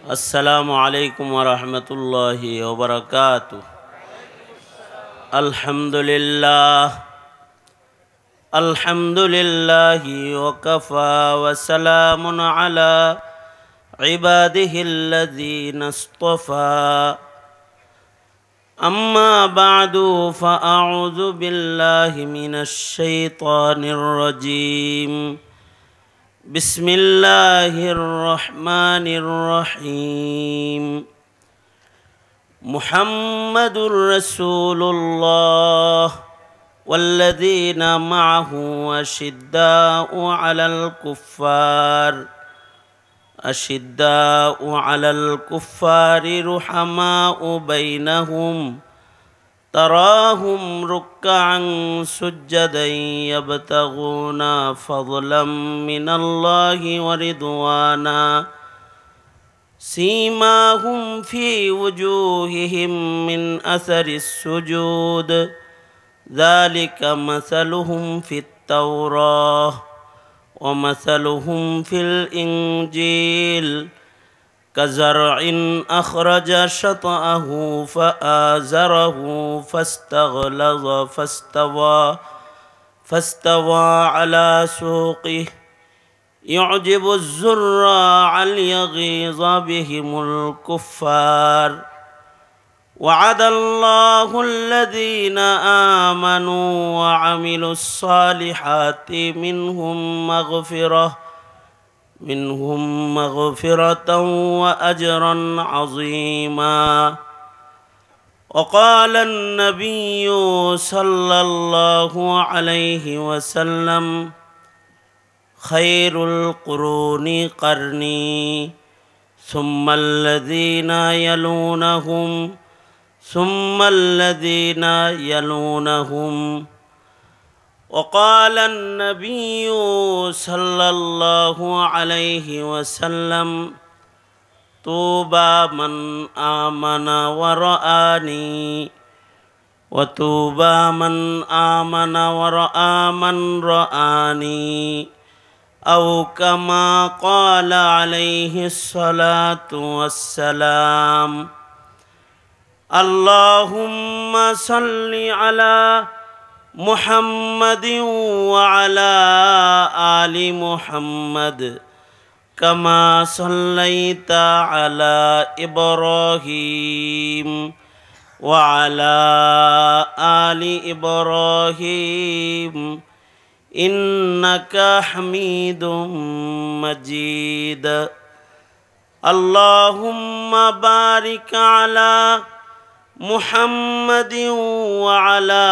अस्सलामु अलैकुम वरहमतुल्लाहि वबरकातुह। अल्हम्दुलिल्लाह अल्हम्दुलिल्लाहि वकफ़ा वसलामुन अला इबादिहिल्लज़ीना इस्तफ़ा। अम्मा बअदु फ़अऊज़ु बिल्लाहि मिनश शैतानिर रजीम। बिस्मिल्लाहिर्रहमानिर्रहीम। मुहम्मदुर रसूलुल्लाह वल्लज़ीना मअहु अशिद्दाउ अलल कुफ़्फ़ारि रुहमाउ बैनहुम तराहुम रुक्कअन सुज्जदन यब्तगूना फ़ज़लन मिनल्लाहि व रिदवाना सीमाहुम फ़ी वुजूहिहिम मिन असरिस सुजूद ज़ालिका मसलुहुम फ़ित तौराह व मसलुहुम फ़िल इंजील कज़रइन अख़रज शतअहु फ़आज़रहु फ़स्तग़लज़ फ़स्तवा अला सूक़िहि युअजिबु ज़ुर्राअ लियग़ीज़ बिहिमुल कुफ़्फ़ार। वअदल्लाहु अल्लज़ीना आमनू वअमिलुस्सालिहाति मिनहुम मग़फ़िरतन व अजरन अज़ीमा। वक़ाल अन्नबिय्यु सल्लल्लाहु अलैहि वसल्लम खैरुल क़ुरूनि क़र्नी सुम्मल्लज़ीना यलूनहुम। वक़ाल अन्नबिय्यु सल्लल्लाहु अलैहि वसल्लम तूबा मन आमन व रआनी व तूबा मन आमन व रआ मन रआनी औ कमा क़ाल अलैहिस्सलातु वस्सलाम। अल्लाहुम्मा सल्लि अला मुहम्मदिन व अला आलि मुहम्मद कमा सल्लैता अला इब्राहीम व अला आलि इब्राहीम इन्नका हमीदुम मजीद। अल्लाहुम्मा बारिक अला मुहम्मदिन व अला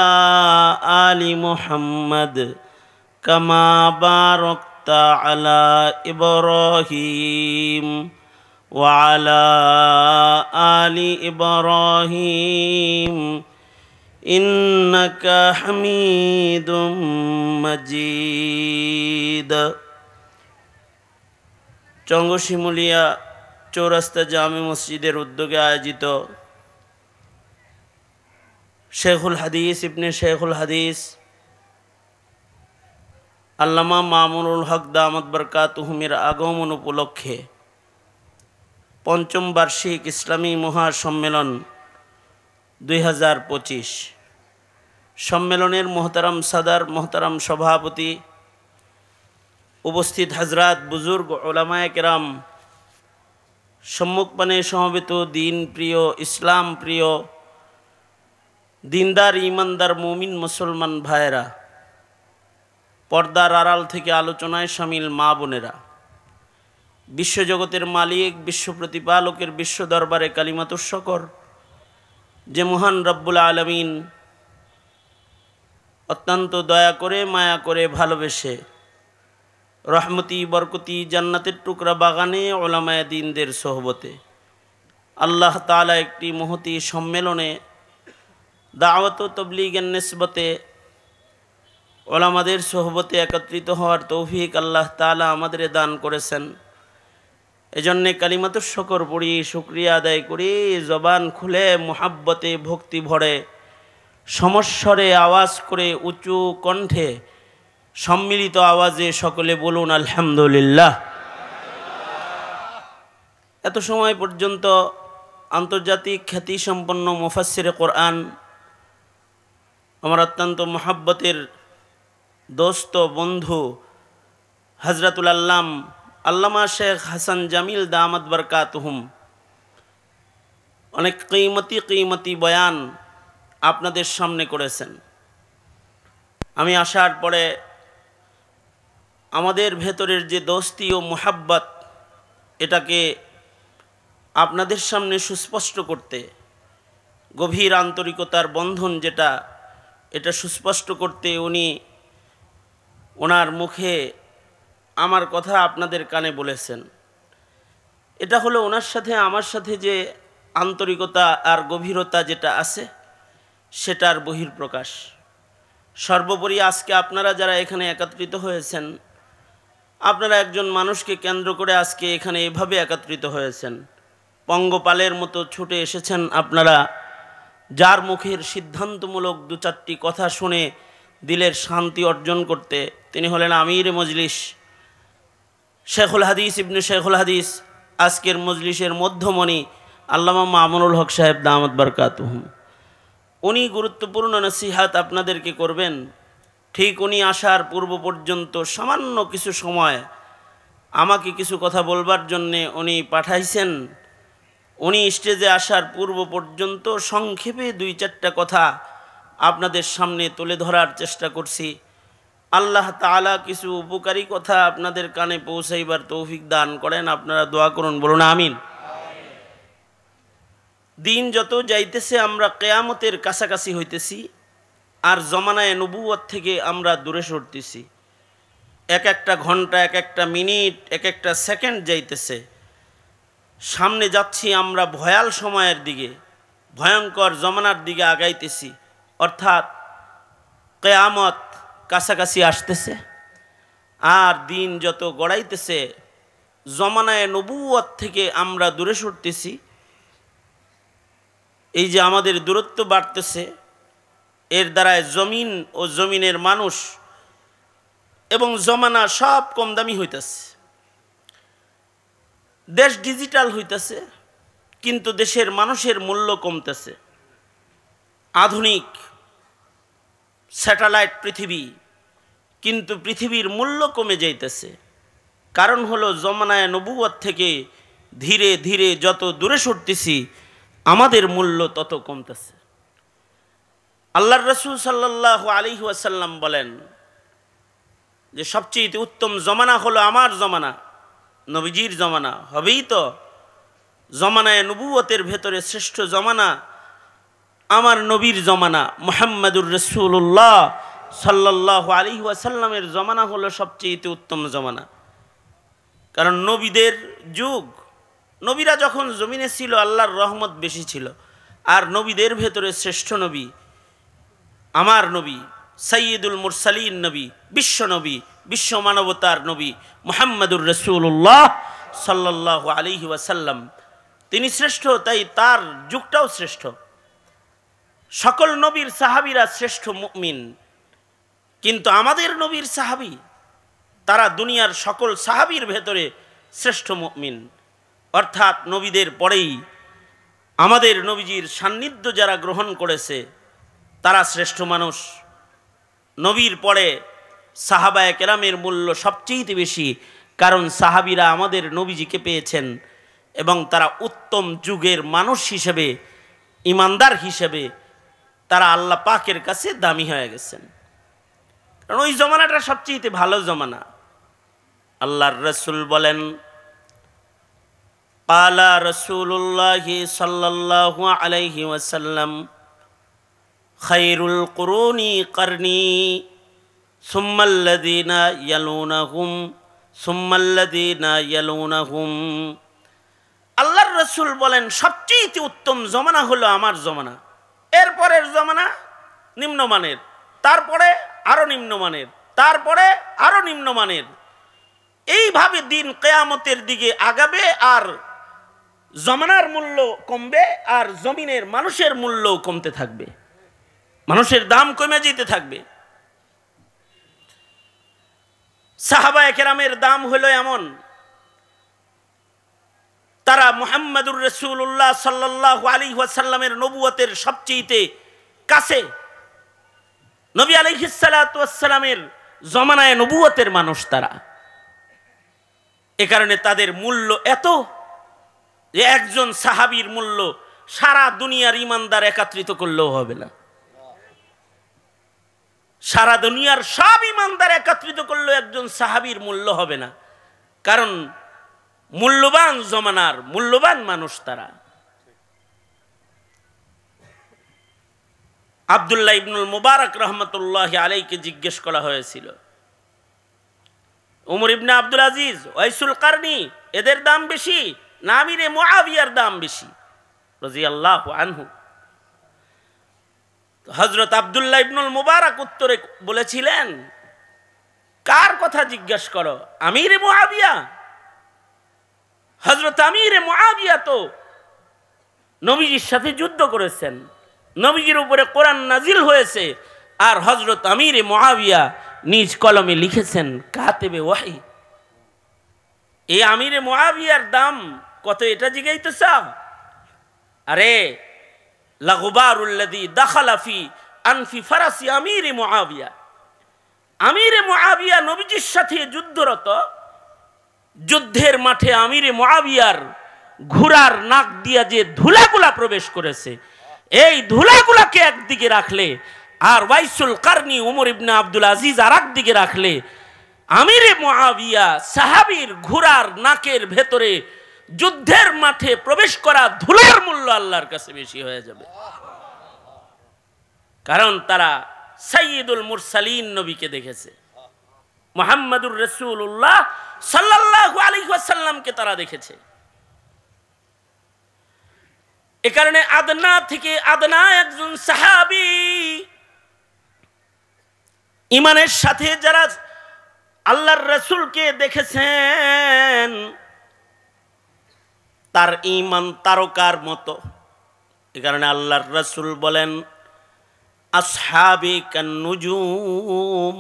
आलि मुहम्मद कमा बारकता अला इब्राहीम व अला आलि इब्राहीम इन्नका हमीदुम मजीद। चंगशिमुलिया चौरास्ता जामे मस्जिदेर उद्योगे आयोजित शेखुल हदीस इब्ने शेखुल हदीस आल्लामा मामुनुल हक दामत बरकातुहुमेर আগমন উপলক্ষে पंचम वार्षिक इस्लामी महासम्मेलन 2025 सम्मेलनेर मोहताराम सदर मोहताराम सभापति उपस्थित हजरात बुजुर्ग उलामाए केराम सम्मुखपाने समवेत दीन प्रिय इस्लाम प्रिय दीनदार ईमानदार मुमिन मुसलमान भाइरा पर्दार आড়াল থেকে आलोचनाय शामिल मा बोनेरा विश्वजगतेर मालिक विश्व प्रतिपालकेर विश्व दरबारे कालिमातुर शकर जे महान रब्बुल आलमीन अत्यंत दया करे माया करे भालोबेसे रहमती बरकती जान्नातेर टुकरा बागाने उलामाए दीनदेर सोहबते आल्लाह ताआला एकटी महती सम्मेलने दावत व तबलीगेर निस्बते उलामादेर सोहबते एकत्रित हওয়ার तौफिक आल्लाह ताआला आमादेर दान करेছেন। एजन्य कालिमातुर शुकर पड़ी शुक्रिया आदाय करी जबान खुले मुहाब्बते भक्ति भरे समस्वरे आवाज करे उच्च कण्ठे सम्मिलित आवाजे सकले बोलुन आलহামদুলিল্লাহ। এত সময় পর্যন্ত আন্তর্জাতিক খ্যাতিসম্পন্ন মুফাসসিরে কোরআন, আমার অত্যন্ত মহাব্বতের দোস্ত বন্ধু হযরতুল আল্লামা শেখ হাসান জামিল দামাত বরকাতুহুম অনেক কিমতি বয়ান আপনাদের সামনে করেছেন। আমি আসার পরে আমাদের ভেতরের যে দোস্তি ও মুহাব্বত, এটাকে আপনাদের সামনে সুস্পষ্ট করতে, গভীর আন্তরিকতার বন্ধন যেটা, এটা সুস্পষ্ট করতে উনি ওনার মুখে আমার কথা আপনাদের কানে বলেছেন। এটা হলো ওনার সাথে আমার সাথে যে আন্তরিকতা আর গভীরতা যেটা আছে, সেটার বহিঃপ্রকাশ। সর্বোপরি আজকে আপনারা যারা এখানে একত্রিত হয়েছেন, আপনারা একজন মানুষকে কেন্দ্র করে আজকে এখানে এভাবে একত্রিত হয়েছেন, পঙ্গপালের মতো ছুটে এসেছেন আপনারা, যার মুখের সিদ্ধান্তমূলক দু চারটি কথা শুনে দিলের শান্তি অর্জন করতে। তিনি হলেন আমির মজলিস, শেখুল হাদিস ইবনে শেখুল হাদিস, আজকের মজলিসের মধ্যমণি আল্লামা মামুনুল হক সাহেব দামাত বরকাতুহুম। উনি গুরুত্বপূর্ণ নসিহাত আপনাদেরকে করবেন। ঠিক উনি আসার পূর্ব পর্যন্ত সামান্য কিছু সময় আমাকে কিছু কথা বলবার জন্যে উনি পাঠাইছেন। উনি স্টেজে আসার পূর্ব পর্যন্ত সংক্ষেপে দুই চারটা কথা আপনাদের সামনে তুলে ধরার চেষ্টা করছি। আল্লাহ তাআলা কিছু উপকারী কথা আপনাদের কানে পৌঁছাইবার তৌফিক দান করেন। আপনারা দোয়া করুন, বলুন আমিন। দিন যত যাইতেছে আমরা কিয়ামতের কাছাকাছি হইতেছি, আর জমানায়ে নবুয়ত থেকে আমরা দূরে সরতেছি। এক একটা ঘন্টা, এক একটা মিনিট, এক একটা সেকেন্ড যাইতেছে, সামনে যাচ্ছি আমরা ভয়াল সময়ের দিকে, ভয়ঙ্কর জমানার দিকে আগাইতেছি। অর্থাৎ কিয়ামত কাছাকাছি আসতেছে, আর দিন যত গড়াইতেছে জমানায়ে নবুয়ত থেকে আমরা দূরে সরতেছি। এই যে আমাদের দূরত্ব বাড়তেছে, এর দ্বারায় জমিন ও জমিনের মানুষ এবং জমানা সব কম দামি হইতেছে। দেশ ডিজিটাল হইতেছে, কিন্তু দেশের মানুষের মূল্য কমতেছে। আধুনিক স্যাটেলাইট পৃথিবী, কিন্তু পৃথিবীর মূল্য কমে যাইতেছে। কারণ হলো জমানায়ে নবুয়ত থেকে ধীরে ধীরে যত দূরে সরতেছি, আমাদের মূল্য তত কমতেছে। আল্লাহর রাসূল সাল্লাল্লাহু আলাইহি ওয়াসাল্লাম বলেন যে সবচেয়ে উত্তম জমানা হলো আমার জমানা, নবীজির জমানা। হবেই তো, জমানায়ে নবুয়তের ভেতরে শ্রেষ্ঠ জমানা আমার নবীর জমানা, মুহাম্মাদুর রাসূলুল্লাহ সাল্লাল্লাহু আলাইহি ওয়াসাল্লামের জমানা হলো সবচেয়ে উত্তম জমানা। কারণ নবীদের যুগ, নবীরা যখন জমিনে ছিল আল্লাহর রহমত বেশি ছিল, আর নবীদের ভেতরে শ্রেষ্ঠ নবী আমার নবী, সাইয়্যিদুল মুরসালিন নবী, বিশ্ব নবী, বিশ্ব মানবতার নবী মুহাম্মাদুর রাসূলুল্লাহ সাল্লাল্লাহু আলাইহি ওয়াসাল্লাম। তিনি শ্রেষ্ঠ, তাই তার যুগটাও শ্রেষ্ঠ। সকল নবীর সাহাবীরা শ্রেষ্ঠ মুমিন, কিন্তু আমাদের নবীর সাহাবী, তারা দুনিয়ার সকল সাহাবীর ভেতরে শ্রেষ্ঠ মুমিন। অর্থাৎ নবীদের পরেই আমাদের নবীজির সান্নিধ্য যারা গ্রহণ করেছে তারা শ্রেষ্ঠ মানুষ। নবীর পরে সাহাবায়ে কেরামের মূল্য সবচেয়ে বেশি, কারণ সাহাবীরা আমাদের নবীজিকে পেয়েছেন এবং তারা উত্তম যুগের মানুষ হিসেবে, ইমানদার হিসেবে তারা আল্লাহ পাকের কাছে দামি হয়ে গেছেন। কারণ ওই জমানাটা সবচেয়ে ভালো জমানা। আল্লাহর রাসূল বলেন, ক্বালা রাসূলুল্লাহি সাল্লাল্লাহু আলাইহি ওয়াসাল্লাম, খায়রুল কুরুনি করনি সুম্মাল্লাযীনা ইয়ালুনাহুম সুম্মাল্লাযীনা ইয়ালুনাহুম। আল্লাহর রাসূল বলেন সবচেয়ে উত্তম জমানা হলো আমার জমানা, এরপরের জমানা নিম্নমানের, তারপরে আরো নিম্নমানের, তারপরে আরো নিম্নমানের। এইভাবে দিন কিয়ামতের দিকে আগাবে, আর জমানার মূল্য কমবে, আর জমিনের মানুষের মূল্য কমতে থাকবে, মানুষের দাম কমে যেতে থাকবে। সাহাবায়ে কেরামের দাম হলো এমন, তারা মুহাম্মাদুর রাসূলুল্লাহ সাল্লাল্লাহু আলাইহি ওয়াসাল্লামের নবুয়তের সবচেয়ে কাছে, নবী আলাইহিস সালাতু ওয়াস সালামের জমানায় নবুয়তের মানুষ তারা। এ কারণে তাদের মূল্য এত যে একজন সাহাবীর মূল্য সারা দুনিয়ার ইমানদার একত্রিত করলেও হবে না। সারা দুনিয়ার সব ইমানদার একত্রিত করলেও একজন সাহাবীর মূল্য হবে না, কারণ মূল্যবান জমানার মূল্যবান মানুষ তারা। আব্দুল্লাহ ইবনুল মুবারক রহমতুল্লাহি আলাইহিকে জিজ্ঞেস করা হয়েছিল, উমর ইবনে আব্দুল আজিজ, ওয়াইসুল কারনি এদের দাম বেশি না আমিরে মুআবিয়ার দাম বেশি রাদিয়াল্লাহু আনহু? হযরত আব্দুল্লাহ ইবনুল মুবারক উত্তরে বলেছিলেন, কার কথা জিজ্ঞেস করো, আমিরে মুআবিয়া? হযরত আমিরে মুআবিয়া তো নবীজির সাথে যুদ্ধ করেছেন, নবীজির উপরে কোরআন নাজিল হয়েছে, আর হযরত আমিরে মুআবিয়া নিজ কলমে লিখেছেন কাতেবে ওয়াহি। এই আমিরে মুআবিয়ার দাম কত এটা জিজ্ঞাইতেছ? আরে লাগুবারুল্লাযী দাখালা ফি আনফি ফারাসি আমিরে মুআবিয়া, আমিরে মুআবিয়া নবীজির সাথে যুদ্ধরত, যুদ্ধের মাঠে আমিরে মুআবিয়ার ঘোড়ার নাক দিয়া যে ধুলাগুলা প্রবেশ করেছে, এই ধুলাগুলাকে একদিকে রাখলে আর ওয়াইসুল কারনি উমর ইবনে আব্দুল আজিজ আর একদিকে রাখলে আমিরে মুআবিয়া সাহাবীর ঘোড়ার নাকের ভেতরে যুদ্ধের মাঠে প্রবেশ করা ধুলার মূল্য আল্লাহর কাছে বেশি হয়ে যাবে, কারণ তারা সাইয়্যিদুল মুরসালিন নবীকে দেখেছে, মুহাম্মাদুর রাসূলুল্লাহ সাল্লাল্লাহু আলাইহি ওয়াসাল্লামকে তারা দেখেছে। এ কারণে আদনা থেকে আদনা একজন সাহাবী ইমানের সাথে যারা আল্লাহর রাসূলকে দেখেছেন, তার ঈমান তারকার মতো। এ কারণে আল্লাহর রাসূল বলেন, আসহাবি কান্নুজুম,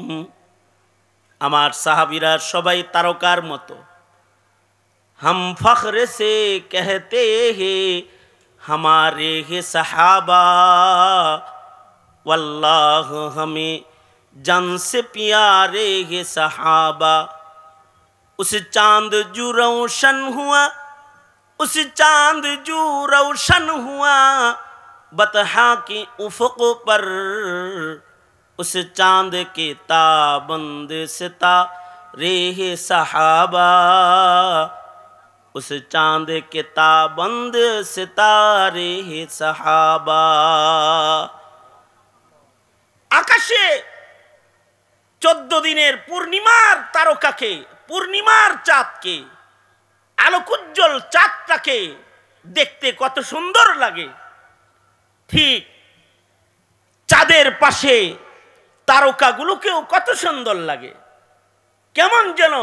আমার সাহাবীরা সবাই তারকার মতো। हम फख्र से कहते हैं हमारे है सहाबा, वल्लाह हमें जान से प्यारे है सहाबा। उस चांद जो रोशन हुआ, उस चांद जो रोशन हुआ बतहा के उफ़क़ पर, उस चांद के ताबंद सितारे है सहाबा, उस चांद के ताबंद सितारे है सहाबा। आकाशे 14 দিনের পূর্ণিমার তারকাকে, পূর্ণিমার চাঁদকে, আলোকোজ্জ্বল চাঁদটাকে দেখতে কত সুন্দর লাগে, ঠিক চাঁদের পাশে তারকাগুলোকেও কত সুন্দর লাগে। কেমন যেন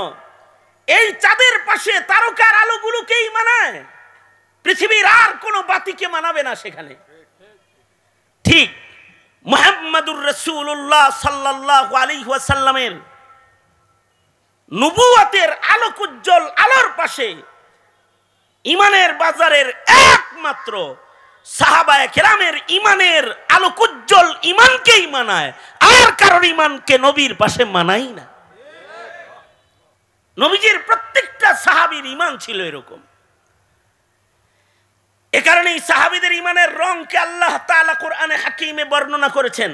এই চাঁদের পাশে তারকার আলোগুলোকেই মানায়, পৃথিবীর আর কোনো বাতিকে মানাবে না সেখানে। ঠিক মুহাম্মাদুর রাসূলুল্লাহ সাল্লাল্লাহু আলাইহি ওয়াসাল্লামের নবুয়তের আলোকোজ্জ্বল আলোর পাশে ইমানের বাজারের একমাত্র সাহাবায়ে কেরামের ইমানের আলোকোজ্জ্বল ইমানকেই মানায়, আর কারোর ইমানকে নবীর পাশে মানাই না। নবীজির প্রত্যেকটা সাহাবীর ইমান ছিল এরকম। এ কারণেই সাহাবীদের ইমানের রংকে আল্লাহ তাআলা কোরআনে হাকিমে বর্ণনা করেছেন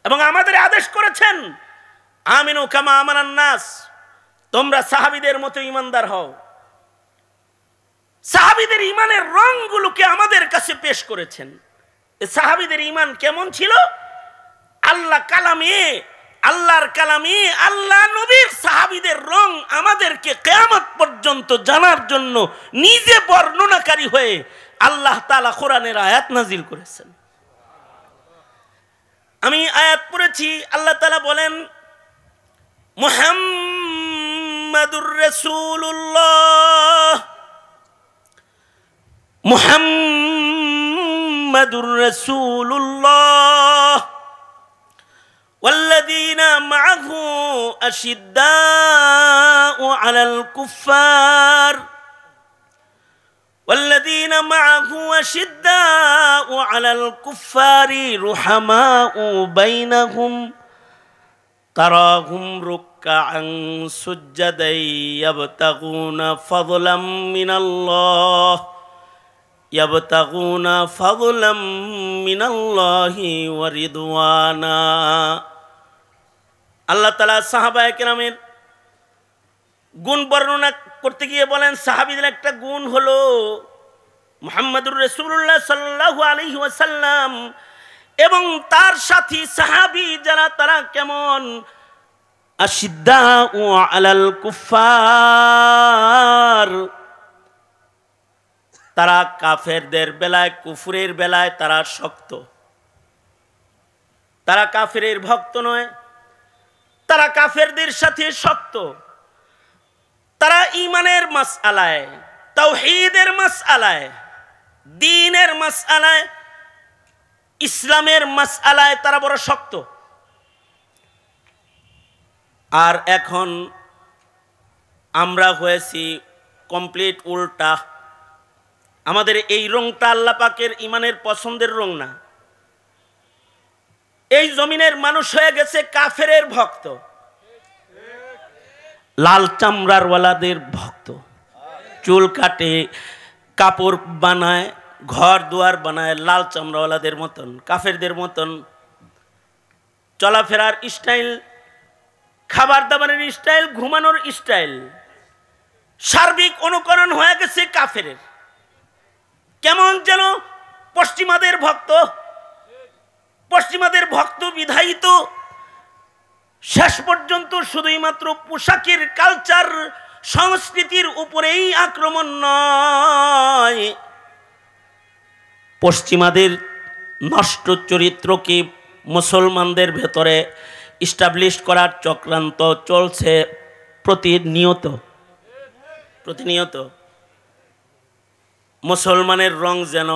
এবং আমাদের আদেশ করেছেন, আমিনু কামা আমানান নাস, তোমরা সাহাবীদের মতো ইমানদার হও। সাহাবীদের ইমানের রংগুলোকে আমাদের কাছে পেশ করেছেন। সাহাবীদের ইমান কেমন ছিল? আল্লাহ কালামে, আল্লাহর কালামে আল্লাহ নবীর সাহাবীদের রং আমাদেরকে কিয়ামত পর্যন্ত জানার জন্য নিজে বর্ণনাকারী হয়ে আল্লাহ তাআলা কোরআনের আয়াত নাজিল করেছেন। আমি আয়াত পড়েছি, আল্লাহ তাআলা বলেন, মুহাম্মাদুর রাসূলুল্লাহ, মুহাম্মাদুর রাসূলুল্লাহ والذين معه أشداء على الكفار ওয়াল্লাযীনা মাআহু আশিদ্দাউ আলাল কুফফারি রুহামাউ বাইনাহুম তারাহুম রুকআন সুজ্জাদান ইয়াবতাগুনা ফাযলাম মিনাল্লাহি ওয়া রিদওয়ানা। আল্লাহ তাআলা সাহাবায়ে কেরামের গুণ বর্ণনা করতে গিয়ে বলেন, সাহাবীদের একটা গুণ হলো মুহাম্মদুর রাসূলুল্লাহ সাল্লাল্লাহু আলাইহি ওয়াসাল্লাম এবং তার সাথী সাহাবী যারা তারা কেমন, আশিদ্দাউ আলাল কুফফার, তারা কাফেরদের বেলায়, কুফরের বেলায় তারা শক্ত। তারা কাফেরের ভক্ত নয়, তারা কাফেরদের সাথে শক্ত। তারা ঈমানের মাসআলায়, তাওহীদের মাসআলায়, দ্বীনের মাসআলায়, ইসলামের মাসআলায় তারা বড় শক্ত। আর এখন আমরা হয়েছি কমপ্লিট উল্টা। আমাদের এই রংটা আল্লাহ পাকের ঈমানের পছন্দের রং না। এই জমিনের মানুষ হয়ে গেছে কাফেরের ভক্ত, লাল চামড়ার ওয়ালাদের ভক্ত। চুল কাটে, কাপড় বানায়, ঘর দুয়ার বানায় লাল চামড়াওয়ালাদের মতন, কাফেরদের মতন। চলাফেরার স্টাইল, খাবার দাবারের স্টাইল, ঘুমানোর স্টাইল, সার্বিক অনুকরণ হয়ে গেছে কাফেরের। কেমন যেন পশ্চিমাদের ভক্ত। পশ্চিমাদের ভক্ত বিধায়িত শেষ পর্যন্ত শুধুই মাত্র পোশাকের কালচার সংস্কৃতির উপরেই আক্রমণ নয়, পশ্চিমাদের নষ্ট চরিত্রকে মুসলমানদের ভেতরে ইস্টাবলিশ করার চক্রান্ত চলছে প্রতিনিয়ত। মুসলমানের রং যেন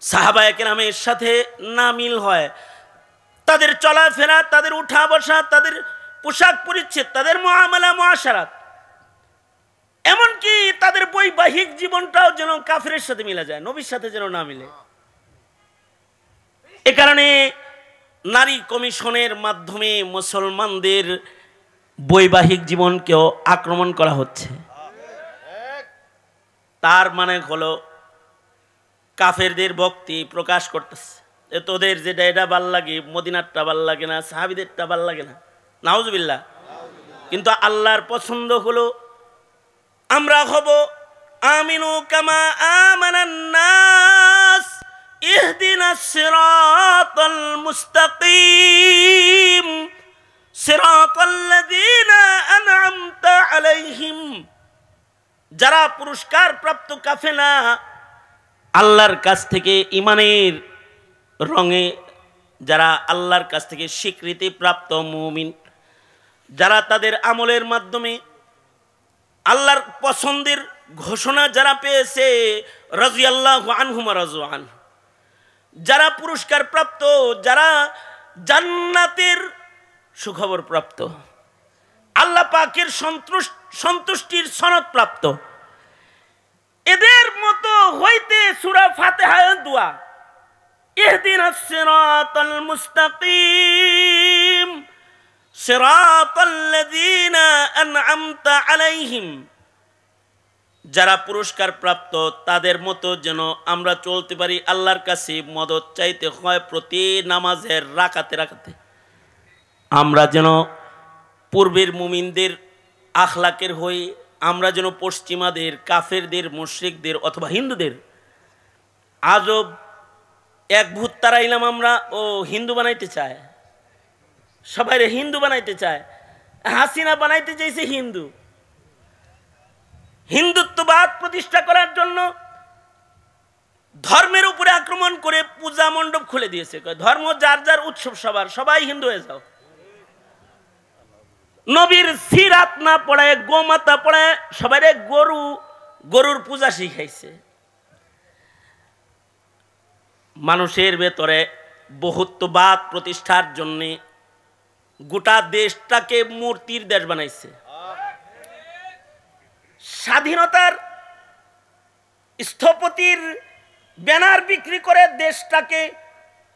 সাহাবায়ে কেরামের সাথে না মিল হয়। তাদের চলাফেরা, তাদের উঠা বসা, তাদের পোশাক পরিচ্ছদ, তাদের মুআমালা মুআশারাত, এমনকি তাদের বৈবাহিক জীবনটাও যেন কাফেরের সাথে মিলে যায়, নবীর সাথে যেন না মিলে। এ কারণে নারী কমিশনের মাধ্যমে মুসলমানদের বৈবাহিক জীবনকেও আক্রমণ করা হচ্ছে। তার মানে হলো কাফেরদের ভক্তি প্রকাশ করতেছে, তোদের যেটা এটা ভাল লাগে, মদিনারটা ভাল লাগে না, সাহাবীদেরটা ভাল লাগে না, নাউজুবিল্লাহ। কিন্তু আল্লাহর পছন্দ হলো আমরা হব আমিনু কামা আমানান নাস ইহদিনাস সিরাতাল মুস্তাকিম সিরাতাল্লাযীনা আন'আমতা আলাইহিম। যারা পুরস্কার প্রাপ্ত কাফেলা, আল্লাহর কাছ থেকে ঈমানের রঙে যারা আল্লাহর কাছ থেকে স্বীকৃতি প্রাপ্ত মুমিন, যারা তাদের আমলের মাধ্যমে আল্লাহর পছন্দের ঘোষণা যারা পেয়েছে, রাদিয়াল্লাহু আনহুম ওয়া রাযু আনহু, যারা পুরস্কার প্রাপ্ত, যারা জান্নাতের সুখবর প্রাপ্ত, আল্লাহ পাকের সন্তুষ্টির সনদ প্রাপ্ত, এদের মতো হইতে সূরা ফাতিহার দোয়া ইহদিনাস সিরাতাল মুস্তাকিম সিরাতাল্লাযীনা আন'আমতা আলাইহিম, যারা পুরস্কার প্রাপ্ত তাদের মতো যেন আমরা চলতে পারি। আল্লাহর কাছে মদত চাইতে হয় প্রতি নামাজের রাকাতে রাকাতে। আমরা যেন পূর্বের মুমিনদের আখলাকের হই, আমরা যেন পশ্চিমাদের, কাফেরদের, মুশরিকদের অথবা হিন্দুদের আজব এক ভূত তারাইলাম আমরা, ও হিন্দু বানাইতে চায়, সবাই হিন্দু বানাইতে চায়। হাসিনা বানাইতে চাইছে হিন্দু, হিন্দুত্ববাদ প্রতিষ্ঠা করার জন্য ধর্মের উপরে আক্রমণ করে পূজা মণ্ডপ খুলে দিয়েছে। ধর্ম যার যার উৎসব, সবাই হিন্দু হয়ে যাও। নবীর সিরাত না পড়ায়, গোমাতা পড়ায় সবাই গরুর পূজা শিখাইছে। মানুষের ভেতরে বহুত্ববাদ প্রতিষ্ঠার জন্য গোটা দেশটাকে মূর্তির দেশ বানাইছে। স্বাধীনতার স্থপতির ব্যানার বিক্রি করে দেশটাকে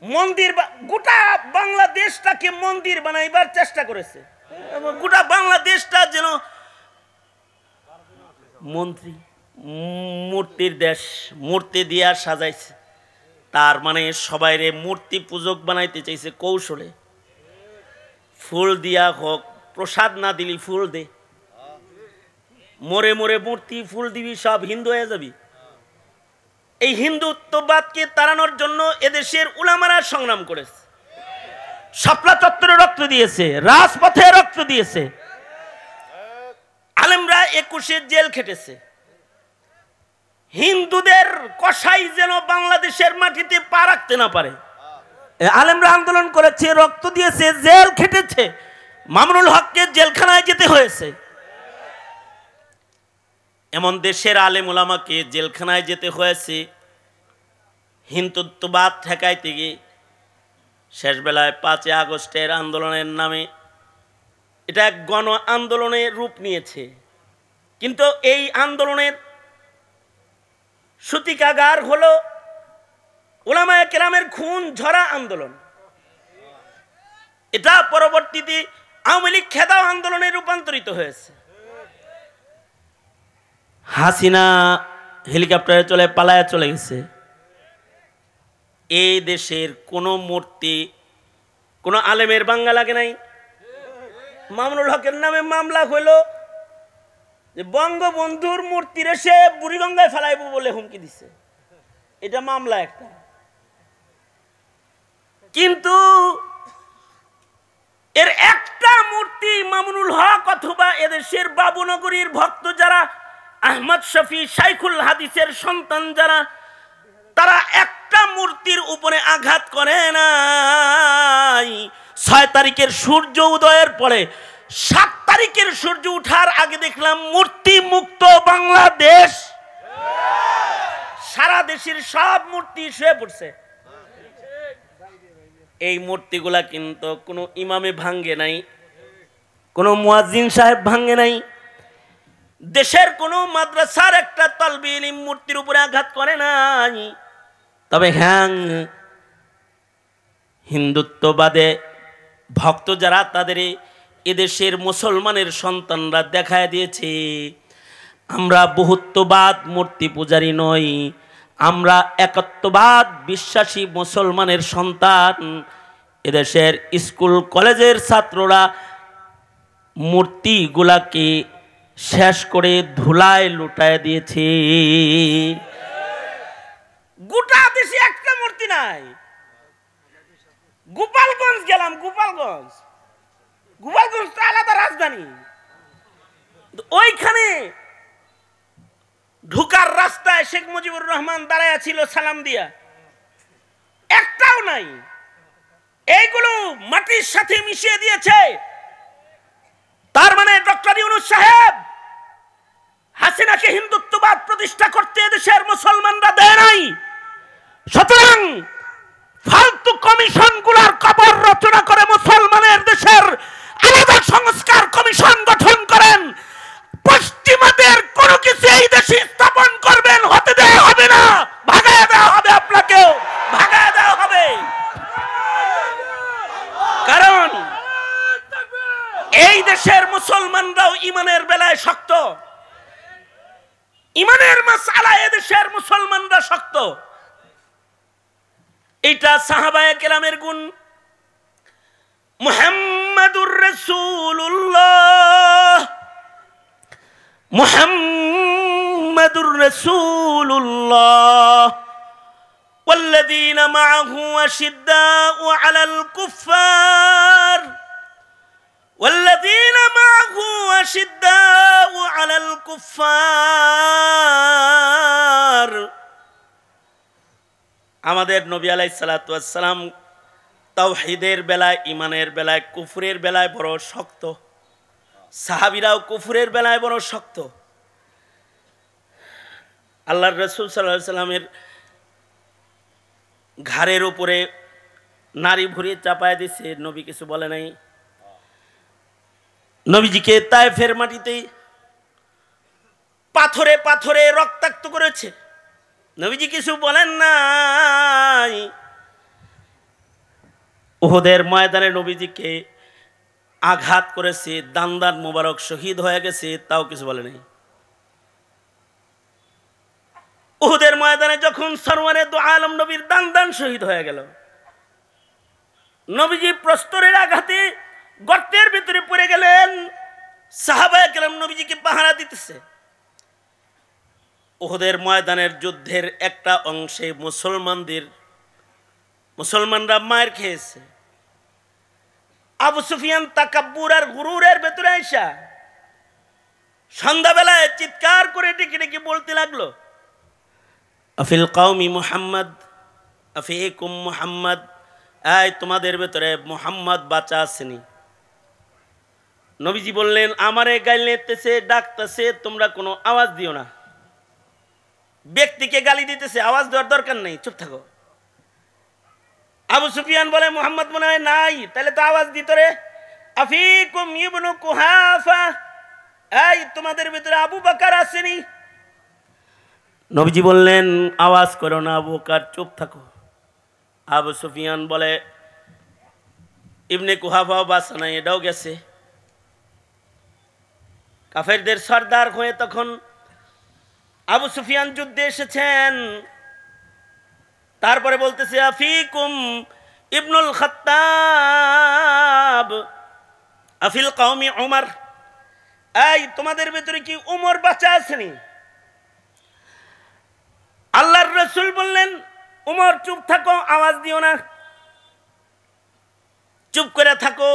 মন্দির, গোটা বাংলাদেশটাকে মন্দির বানাইবার চেষ্টা করেছে। গোটা বাংলাদেশটা যেন মূর্তির দেশ, মূর্তি দিয়া সাজাইছে। তার মানে সবাইরে মূর্তি পূজক বানাইতে চাইছে কৌশলে। ফুল দিয়া হোক, প্রসাদ না দিলি ফুল দে, মোরে মোরে মূর্তি ফুল দিবি, সব হিন্দু হয়ে যাবি। এই হিন্দুত্ববাদকে তাড়ানোর জন্য এদেশের উলামারা সংগ্রাম করেছে, শাপলা চত্বরে রক্ত দিয়েছে, রাজপথে রক্ত দিয়েছে, আলেমরা 21 জেল খেটেছে। হিন্দুদের কসাই যেন বাংলাদেশের মাটিতে পা রাখতে না পারে, আলেমরা আন্দোলন করেছে, রক্ত দিয়েছে, জেল খেটেছে। মামুনুল হককে জেলখানায় যেতে হয়েছে। এমন দেশের আলেম ওলামাকে জেলখানায় যেতে হয়েছে হিন্দুত্ববাদ ঠেকাইতে গিয়ে। শেষ বেলায় 5 আগস্টের আন্দোলনের নামে এটা এক গণ আন্দোলনের রূপ নিয়েছে। কিন্তু এই আন্দোলনের সূতিকাগার হলো উলামায়ে কেরামের খুন ঝরা আন্দোলন। এটা পরবর্তীতে আওয়ামী লীগ খেদাও আন্দোলনে রূপান্তরিত হয়েছে। হাসিনা হেলিকপ্টারে চলে পালায়া চলে গেছে। এই দেশের কোন মূর্তি কোন আলেমের বাঙ্গা লাগে নাই। মামুনুল হকের নামে মামলা হইল যে বঙ্গবন্ধুর মূর্তির এসে বুড়িগঙ্গায় ফেলাইব বলে হুমকি দিছে, এটা মামলা একটা। কিন্তু এর একটা মূর্তি মামুনুল হক অথবা এদেশের বাবুনগরীর ভক্ত যারা, আহমদ শফি শাইখুল হাদিসের সন্তান যারা, তারা একটা মূর্তির উপরে আঘাত করে নাই। 6 তারিখের সূর্য উদয়ের পরে 7 তারিখের সূর্য উঠার আগে দেখলাম মূর্তি মুক্ত বাংলাদেশ। সারা দেশের সব মূর্তি শুয়ে পড়ছে। এই মূর্তিগুলা কিন্তু কোনো ইমামে ভাঙ্গে নাই, কোনো মুয়াজ্জিন সাহেব ভাঙ্গে নাই, দেশের কোনো মাদ্রাসার একটা তালবে ইলম মূর্তির উপরে আঘাত করে নাই। তবে হ্যাঁ, হিন্দুত্ববাদে ভক্ত যারা, তাদের এদেশের মুসলমানের সন্তানরা দেখায় দিয়েছে আমরা বহুত্ববাদ মূর্তি পূজারী নই, আমরা একত্ববাদ বিশ্বাসী মুসলমানের সন্তান। এদেশের স্কুল কলেজের ছাত্ররা মূর্তিগুলাকে শেষ করে ধুলায় লুটায় দিয়েছে। গোটা দেশে একটা মূর্তি নাই। গোপালগঞ্জ গেলাম, গোপালগঞ্জ তো আলাদা রাজধানী, ওইখানে ঢুকার রাস্তায় শেখ মুজিবুর রহমান দাঁড়ায় ছিল সালাম দিয়া, একটাও নাই। এইগুলো মাটির সাথে মিশিয়ে দিয়েছে। তার মানে ডক্টর ইউনূস সাহেব হাসিনাকে হিন্দুত্ববাদ প্রতিষ্ঠা করতে দেশের মুসলমানরা দেয় নাই। সুতরাং ফালতু কমিশনগুলোর কবর রচনা করে মুসলমানের দেশের আলাদা সংস্কার কমিশন গঠন করেন। পশ্চিমাদের কোনো কিছু এই দেশে স্থাপন করবেন হতে দেওয়া হবে না, ভাগায় দেওয়া হবে, আপনাকেও ভাগায় দেওয়া হবে। কারণ এই দেশের মুসলমানরাও ইমানের বেলায় শক্ত, ইমানের মাসআলা এদেশের মুসলমানরা শক্ত। এটা সাহাবায়ে কেরামের গুণ। মুহাম্মাদুর রাসূলুল্লাহ, মুহাম্মাদুর রাসূলুল্লাহ ওয়াল্লাযীনা মাআহু আশিদ্দাউ আলাল কুফফার والذين معه أشداء على الكفار। আমাদের নবী আলাইহিস সালাতু ওয়াস সালাম তাওহীদের বেলায়, ইমানের বেলায়, কুফরের বেলায় বড় শক্ত। সাহাবীরাও কুফরের বেলায় বড় শক্ত। আল্লাহর রাসূল সাল্লাল্লাহু আলাইহি সাল্লামের ঘাড়ের উপরে নারী ভুঁড়ি চাপায় দিয়েছে, নবী কিছু বলে নাই। নবীজিকে তায়েফের মাটিতে পাথরে পাথরে রক্তাক্ত করেছে। নবীজি কিছু বলেন নাই। উহুদের ময়দানে নবীজিকে আঘাত করেছে, দান মুবারক শহীদ হয়ে গেছে, তাও কিছু বলে নাই। উহুদের ময়দানে যখন সরওয়ারে দু আলম নবীর দান শহীদ হয়ে গেল, নবীজি প্রস্তরের আঘাতে গর্তের ভিতরে পড়ে গেলেন। সাহাবায়ে কেরাম নবীজিকে পাহারা দিতেছে। উহুদের ময়দানের যুদ্ধের একটা অংশে মুসলমানরা মার খেয়েছে। আবু সুফিয়ান তাকাব্বুর আর গুরুরের ভেতরে আইসা সন্ধ্যাবেলায় চিৎকার করে ডেকে ডেকে বলতে লাগলো, আফিল কওমি মুহাম্মদ, আফিকুম মুহাম্মদ, এই তোমাদের ভেতরে মুহাম্মদ বাঁচা আসেনি। নবীজি বললেন, আমারে গাইলেতেছে, ডাকতেছে, তোমরা কোনো আওয়াজ দিও না। ব্যক্তিকে গালি দিতেছে, আওয়াজ দেওয়ার দরকার নেই, চুপ থাকো। আবু সুফিয়ান বলে, মুহাম্মদ মনে হয় নাই, তাহলে তো আওয়াজ দিত রে। আফিকুম ইবনু কুহাফা, এই তোমাদের ভিতরে আবু বকর আসেনি। নবীজি বললেন, আওয়াজ করো না আবু বকর, চুপ থাকো। আবু সুফিয়ান বলে, ইবনে কুহাফাও বাঁচা নাই, এটাও গেছে। কাফেরদের সর্দার হয়ে তখন আবু সুফিয়ান যুদ্ধে এসেছেন। তারপরে বলতেছে, আফিকুম ইবনুল খাত্তাব, আফিল কওমি উমর, এই তোমাদের ভেতরে কি উমর বাঁচা আসেনি? আল্লাহর রাসূল বললেন, উমর চুপ থাকো, আওয়াজ দিও না, চুপ করে থাকো।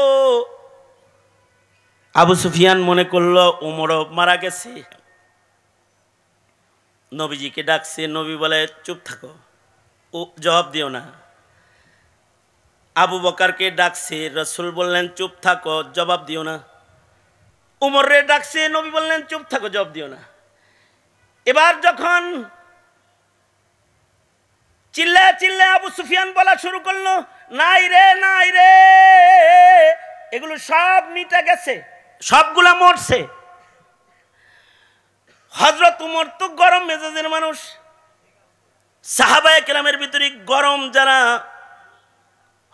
আবু সুফিয়ান মনে করলো উমরও মারা গেছে। নবীজিকে ডাকছে, নবী বলে, চুপ থাকো, ও জবাব দিও না। আবু বকরকে ডাকছে, রাসূল বললেন, চুপ থাকো, জবাব দিও না। উমরে ডাকছে, নবী বললেন, চুপ থাকো, জবাব দিও না। এবার যখন চিল্লা আবু সুফিয়ান বলা শুরু করলো, নাই রে নাই রে, এগুলো সব মিটে গেছে, সবগুলা মরছে। হযরত উমর তো গরম মেজাজের মানুষ, সাহাবায়ে কেরামের ভিতরে গরম যারা,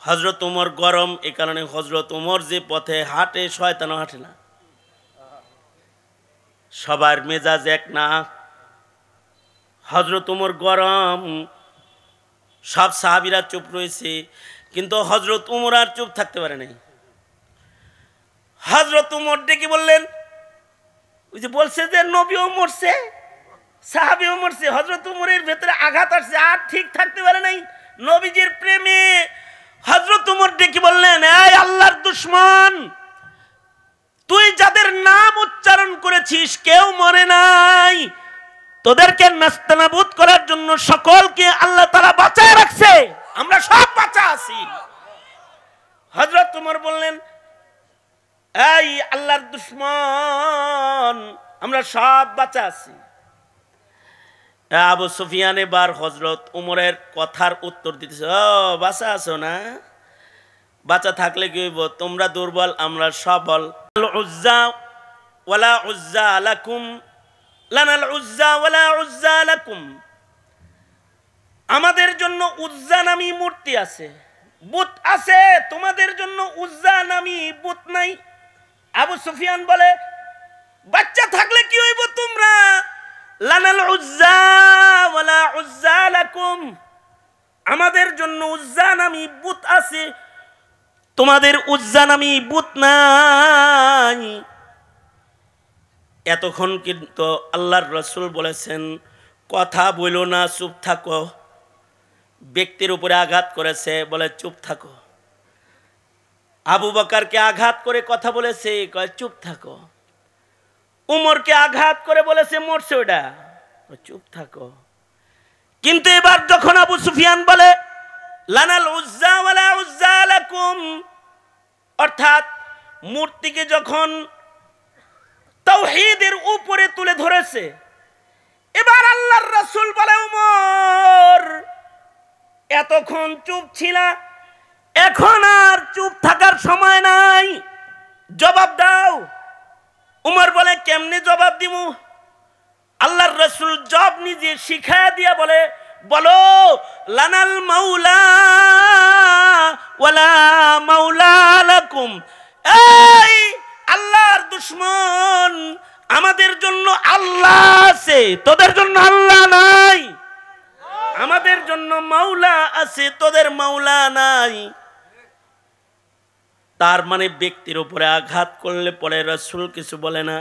হযরত উমর গরম। এই কারণে হযরত উমর যে পথে হাঁটে, শয়তানও হাঁটে না। সবার মেজাজ এক না। হযরত উমর গরম, সব সাহাবীরা চুপ রয়েছে, কিন্তু হযরত উমর আর চুপ থাকতে পারে নাই। হযরত উমর ডেকে বললেন, ওই যে বলছে যে নবীও মরছে, সাহাবীও মরছে, হযরত উমরের ভেতরে আঘাত আসছে, আর ঠিক থাকতে পারে নাই নবীজির প্রেমে। হযরত উমর ডেকে বললেন, এই আল্লাহর দুশমন, তুই যাদের নাম উচ্চারণ করেছিস কেউ মরে নাই, তোদেরকে নাস্তানাবুদ করার জন্য সকলকে আল্লাহ তাআলা বাঁচায় রাখছে, আমরা সব বাঁচা আছি। হযরত উমর বললেন, এই আল্লাহর দুশমন, আমরা সব বাঁচা আছি। আবু সুফিয়ান এবার হযরত উমরের কথার উত্তর দিতেছে, ও বাঁচা আছো না? বাঁচা থাকলে কি হইব? তোমরা দুর্বল, আমরা সবল। উজ্জা ওয়ালা উজ্জা লাকুম, লানাল উজ্জা ওয়ালা উজ্জা লাকুম। আমাদের জন্য উজ্জা নামী মূর্তি আছে, বুত আছে, তোমাদের জন্য উজ্জা নামী বুত নাই। আবু সুফিয়ান বলে, বাচ্চা থাকলে কি হইব তোমরা? লানাল উজ্জা ওয়ালা উজ্জা লাকুম, আমাদের জন্য উজ্জা নামী বুত আছে, তোমাদের উজ্জা নামী বুত নাই। এতক্ষণ কিন্তু আল্লাহর রাসূল বলেছেন, কথা বলো না, চুপ থাকো। ব্যক্তির উপরে আঘাত করেছে, বলে চুপ থাকো। আবু বকরকে আঘাত করে কথা বলেছে, কয় চুপ থাকো। উমরকে আঘাত করে বলেছে, মরছে ওটা, চুপ থাকো। কিন্তু এবার যখন আবু সুফিয়ান বলে, লানাল উজ্জা ওয়ালা উজ্জা লাকুম, অর্থাৎ মূর্তিকে যখন তাওহীদের উপরে তুলে ধরেছে, এবার আল্লাহর রাসূল বলে, উমর এতক্ষণ চুপ ছিলা, এখন আর চুপ থাকার সময় নাই, জবাব দাও। উমর বলে, কেমনে জবাব দিমু? আল্লাহর রাসূল জব নিজে শিখায়া দিয়া বলে, বলো লানাল মাওলা ওয়ালা মাওলা লাকুম। এই আল্লাহর দুশমন, আমাদের জন্য আল্লাহ আছে, তোদের জন্য আল্লাহ নাই। আমাদের জন্য মাওলা আছে, তোদের মাওলা নাই। তার মানে ব্যক্তির উপরে আঘাত করলে পরে রাসূল কিছু বলে না,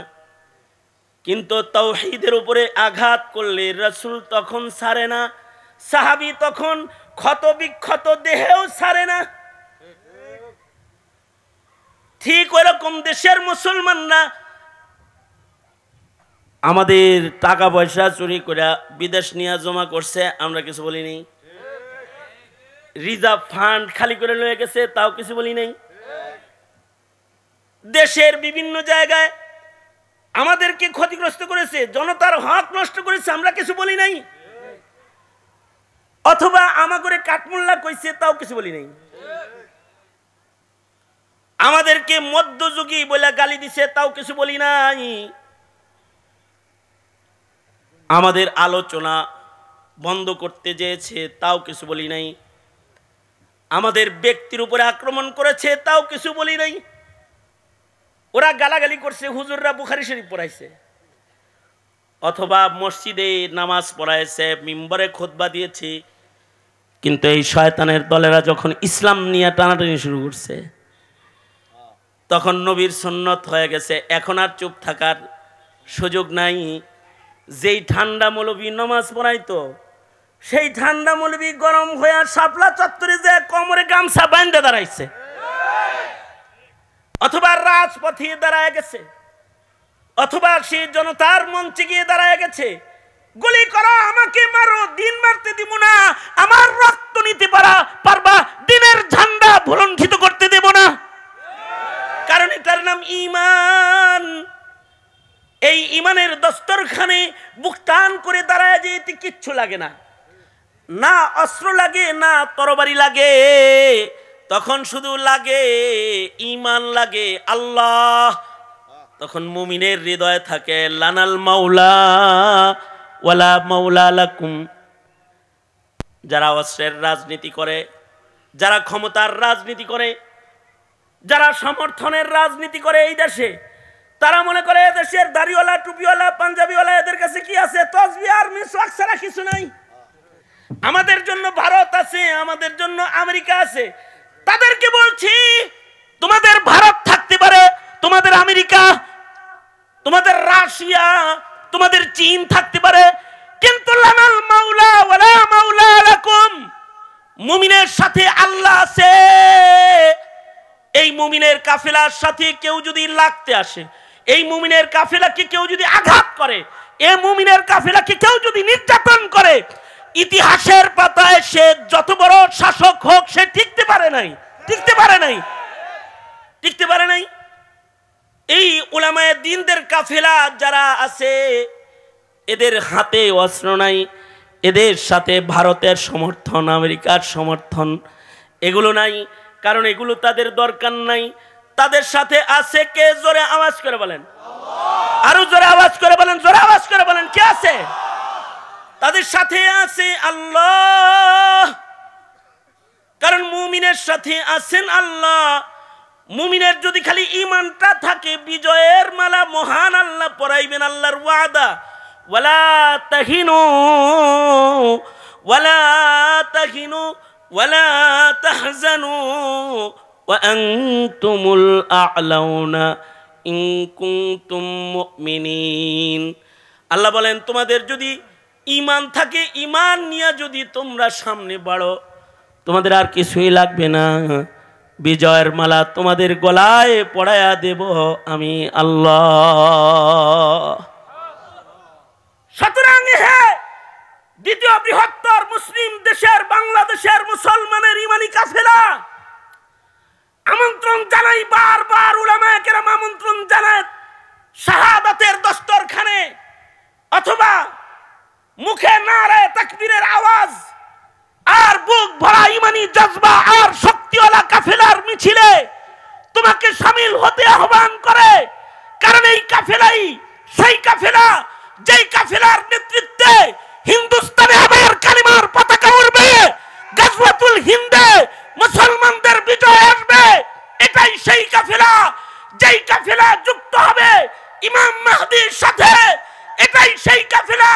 কিন্তু তাওহীদের উপরে আঘাত করলে রাসূল তখন ছাড়ে না, সাহাবী তখন ক্ষত বিক্ষত দেহেও ছাড়ে না। ঠিক ওইরকম দেশের মুসলমানরা আমাদের টাকা পয়সা চুরি করে বিদেশ নিয়ে জমা করছে, আমরা কিছু বলি নাই। রিজার্ভ ফান্ড খালি করে লয়ে গেছে, তাও কিছু বলি নাই। দেশের বিভিন্ন জায়গায় আমাদেরকে ক্ষতিগ্রস্ত করেছে, জনতার হক নষ্ট করেছে, আমরা কিছু বলি নাই। অথবা আমাকে কাঠমোল্লা কইছে, তাও কিছু বলি নাই। আমাদেরকে মধ্যযুগী বলে গালি দিছে, তাও কিছু বলি নাই। আমাদের আলোচনা বন্ধ করতে চেয়েছে, তাও কিছু বলি নাই। আমাদের ব্যক্তির উপরে আক্রমণ করেছে, তাও কিছু বলি নাই। ওরা গালাগালি করছে, হুজুররা বুখারী শরীফ পড়াইছে, অথবা মসজিদে নামাজ পড়াইছে, মিম্বরে খুতবা দিয়েছে, কিন্তু এই শয়তানের দলেরা যখন ইসলাম নিয়ে টানাটানি শুরু করছে, তখন নবীর সুন্নত হয়ে গেছে, এখন আর চুপ থাকার সুযোগ নাই। যেই ঠান্ডা মৌলবী নামাজ পড়াইতো, সেই ঠান্ডা মৌলবী গরম হয়ে শাপলা চত্বরে যে কোমরে গামছা বাঁধে দাঁড়াইছে, অথবা রাজপথে দাঁড়ায় গেছে, অথবা সে জনতার মঞ্চে গিয়ে দাঁড়ায় গেছে, গুলি করো, আমাকে মারো, দিন মারতে দিব না, আমার রক্ত নিতে পারবা, দিনের ঝান্ডা ভুলণ্ঠিত করতে দেব না। কারণ এটার নাম ঈমান। এই ঈমানের দস্তরখানে বুক টান করে দাঁড়ায় যেতে কিচ্ছু লাগে না, না অস্ত্র লাগে, না তরবারি লাগে, তখন শুধু লাগে ঈমান, লাগে আল্লাহ। তখন মুমিনের হৃদয়ে থাকে লানাল মাওলা ওয়ালা মাওলা লাকুম। যারা অস্ত্রের রাজনীতি করে, যারা ক্ষমতার রাজনীতি করে, যারা সমর্থনের রাজনীতি করে এই দেশে, তারা মনে করে দেশের দাড়িওয়ালা, টুপিওয়ালা, পাঞ্জাবিওয়ালা, এদের কাছে কি আছে? তসবিহ আর মিসওয়াক ছাড়া কিছু নাই। আমাদের জন্য ভারত আছে, আমাদের জন্য আমেরিকা আছে। তাদেরকে বলছি, তোমাদের ভারত থাকতে পারে, তোমাদের আমেরিকা, তোমাদের রাশিয়া, তোমাদের চীন থাকতে পারে, কিন্তু লানাল মাওলা ওয়ালা মাওলা লাকুম। মুমিনের সাথে আল্লাহ আছে। এই মুমিনের কাফেলার সাথে কেউ যদি লাগতে আসে, এই মুমিনের কাফেলাকে কেউ যদি আঘাত করে, এই মুমিনের কাফেলাকে কেউ যদি নির্যাতন করে, ইতিহাসের পাতায় সে যত বড় শাসক হোক, সে টিকতে পারে নাই, টিকতে পারে নাই, টিকতে পারে নাই। এই উলামায়ে দ্বীনদের কাফেলা যারা আছে, এদের হাতে অস্ত্র নাই, এদের সাথে ভারতের সমর্থন, আমেরিকার সমর্থন এগুলো নাই, কারণ এগুলো তাদের দরকার নাই। তাদের সাথে আছে কে? জোরে আওয়াজ করে বলেন, আরো জোরে আওয়াজ করে বলেন, জোরে আওয়াজ করে বলেন, কে আছে? তাদের সাথে আছে আল্লাহ। কারণ মুমিনের সাথে আছেন আল্লাহ। মুমিনের যদি খালি ঈমানটা থাকে, বিজয়ের মালা মহান আল্লাহ পরাইবেন। আল্লাহর ওয়াদা, ওয়ালা তাহিনু ওয়ালা তাহিনু ওয়ালা তাহজানু ওয়া আনতুমুল আ'লাউনা ইন কুনতুম মুমিনিন। আল্লাহ বলেন, তোমাদের যদি ঈমান থাকে, ঈমান নিয়ে যদি তোমরা সামনে বাড়ো, তোমাদের আর কিছুই লাগবে না, বিজয়ের মালা তোমাদের গলায় পড়ায়া দেব আমি আল্লাহ। সুতরাং দ্বিতীয় বৃহত্তর মুসলিম দেশের বাংলাদেশের মুসলমানের ঈমানি কাফেলা আমন্ত্রণ জানাই, বারবার উলামায়ে কেরাম আমন্ত্রণ জানায় শাহাদাতের দস্তরখানে, অথবা মুখে নারায়ে তাকবীরের আওয়াজ আর বুক ভরা ঈমানি জজবা আর শক্তিওয়ালা কাফেলার মিছিলে তোমাকে শামিল হতে আহ্বান করে। কারণ এই কাফেলাই সেই কাফেলা, যেই কাফেলার আল হিন্দে মুসলমানদের বিজয় আসবে। এটাই সেই কাফেলা, যেই কাফেলা যুক্ত হবে ইমাম মাহদির সাথে। এটাই সেই কাফেলা,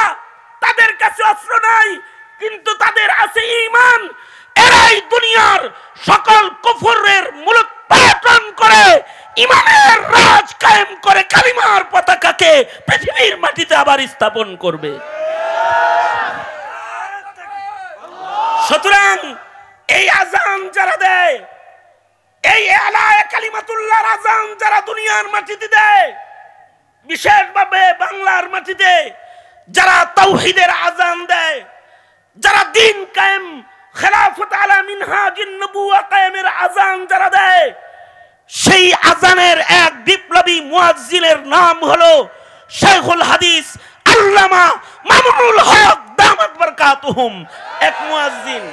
তাদের কাছে অস্ত্র নাই কিন্তু তাদের আছে ঈমান। এরাই দুনিয়ার সকল কুফরের মূলোৎপাটন করে ঈমানের রাজ কায়েম করে কালিমার পতাকাকে পৃথিবীর মাটিতে আবার স্থাপন করবে। সুতরাং এই আজান যারা দেয়, এই আলায়ে কালিমাতুল্লাহর আজান যারা দুনিয়ার মাটিতে দেয়, বিশেষভাবে বাংলার মাটিতে যারা তাওহীদের আজান দেয়, যারা দ্বীন কায়েম খেলাফত আলা মিনহাজিন নবুওয়া কায়েমের আজান যারা দেয়, সেই আজানের এক বিপ্লবী মুয়াজ্জিনের নাম হলো শাইখুল হাদিস আল্লামা মামুনুল হক দামাত বারকাতুহুম। এক মুয়াজ্জিন,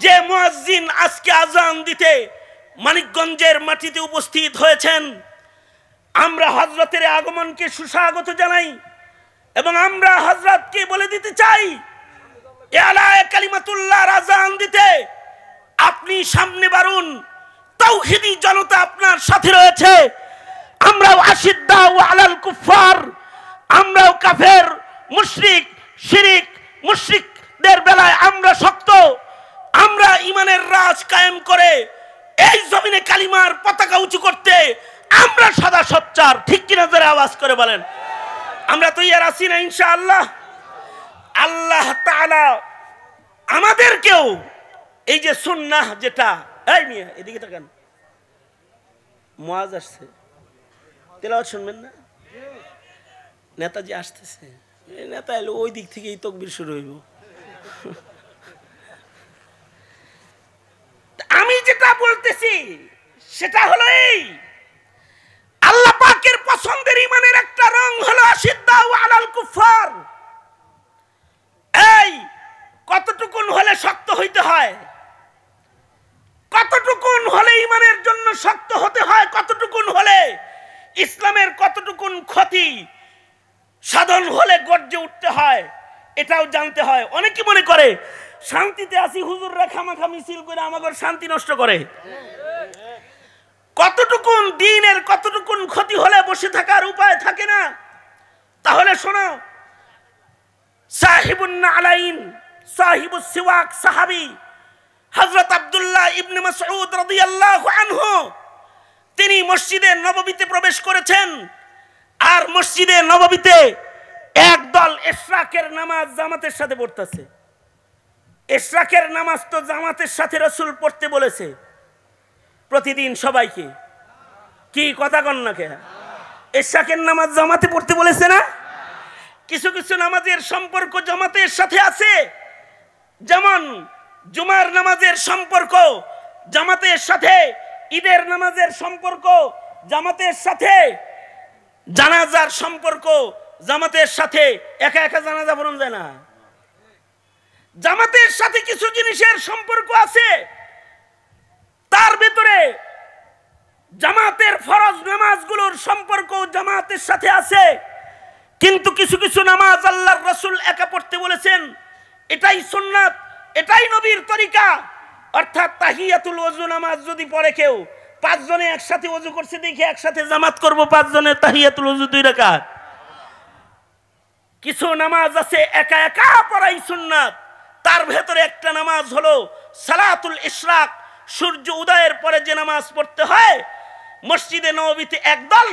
যে মুয়াজ্জিন আজকে আজান দিতে মানিকগঞ্জের মাটিতে উপস্থিত হয়েছেন। আমরা হযরতের আগমনকে সুস্বাগত জানাই এবং আমরা হযরতকে বলে দিতে চাই, এ আলায়ে কালিমাতুল্লাহর আজান দিতে আপনি সামনে বাড়ুন। তাওহীদি জনতা আপনার সাথে রয়েছে। আমরাও আশিদ্দাউ আলাল কুফার, আমরাও কাফের, মুশরিক, শিরিক, মুশরিকদের বেলায় আমরা শক্ত। আমরা ঈমানের রাজ কায়েম করে এই জমিনে কালিমার পতাকা উঁচু করতে আমরা সদা সোচ্চার। ঠিক কিনা যারা আওয়াজ করে বলেন? আমরা তৈয়ার আছি না ইনশাআল্লাহ? আল্লাহ তাআলা আমাদেরকেও এই যে সুন্নাহ যেটা, এই মিয়া এদিকে তাকান, মুয়াজ আসছে, তেলাওয়াত শুনবেন না? নেতাজি আসতেছে, নেতা এলো ওই দিক থেকেই তাকবীর শুরু হইব। আমি যেটা বলতেছি সেটা হলো এই, আল্লাহ পাকের পছন্দের ঈমানের একটা রং হলো আশিদ্দাউ আলাল কুফার। এই কতটুকুন হলে শক্ত হইতে হয়, কতটুকুন হলে ঈমানের জন্য শক্ত হতে হয়, কতটুকুন হলে ইসলামের কতটুকুন ক্ষতি সাধন হলে গর্জে উঠতে হয়, এটাও জানতে হয়। অনেকে মনে করে শান্তিতে আসি, হুজুররা খামাখা মিছিল করে আমাদের শান্তি নষ্ট করে। কতটুকুন দ্বীনের কতটুকুন ক্ষতি হলে বসে থাকার উপায় থাকে না। তাহলে শোনো, সাহিবুন নালাইন, সাহিবুস সিওয়াক সাহাবী হযরত আব্দুল্লাহ ইবনে মাসউদ রাদিয়াল্লাহু আনহু, তিনি মসজিদে নববীতে প্রবেশ করেছেন। আর মসজিদে নববীতে একদল ইশরাকের নামাজ জামাতের সাথে পড়তেছে। ইশরাকের নামাজ তো জামাতের সাথে রাসূল পড়তে বলেছে প্রতিদিন সবাইকে। কি কথা কন না কে? ইশরাকের নামাজ জামাতে পড়তে বলেছে না? কিছু কিছু নামাজের সম্পর্ক জামাতের সাথে আছে, যেমন জুমার নামাজের সম্পর্ক জামাতের সাথে, ঈদের নামাজের সম্পর্ক জামাতের সাথে, জানাজার সম্পর্ক জামাতের সাথে। একা একা জানাজা পড়ানো যায় না। জামাতের সাথে কিছু জিনিসের সম্পর্ক আছে, তার ভিতরে জামাতের ফরজ নামাজগুলোর সম্পর্ক জামাতের সাথে আছে। কিন্তু কিছু কিছু নামাজ আল্লাহর রাসূল একা পড়তে বলেছেন, এটাই সুন্নাত, এটাই নবীর তরিকা। অর্থাৎ তাহিয়াতুল ওযু নামাজ যদি পড়ে কেউ, 5 জনে একসাথে ওযু করছে দেখে একসাথে জামাত করব 5 জনের তাহিয়াতুল ওযু 2 রাকাত। কিছু নামাজ আছে একা একা পড়াই সুন্নাত। তার ভেতরে একটা নামাজ হলো সালাতুল ইশরাক, সূর্য উদয়ের পরে যে নামাজ পড়তে হয়। মসজিদে নববীতে একদল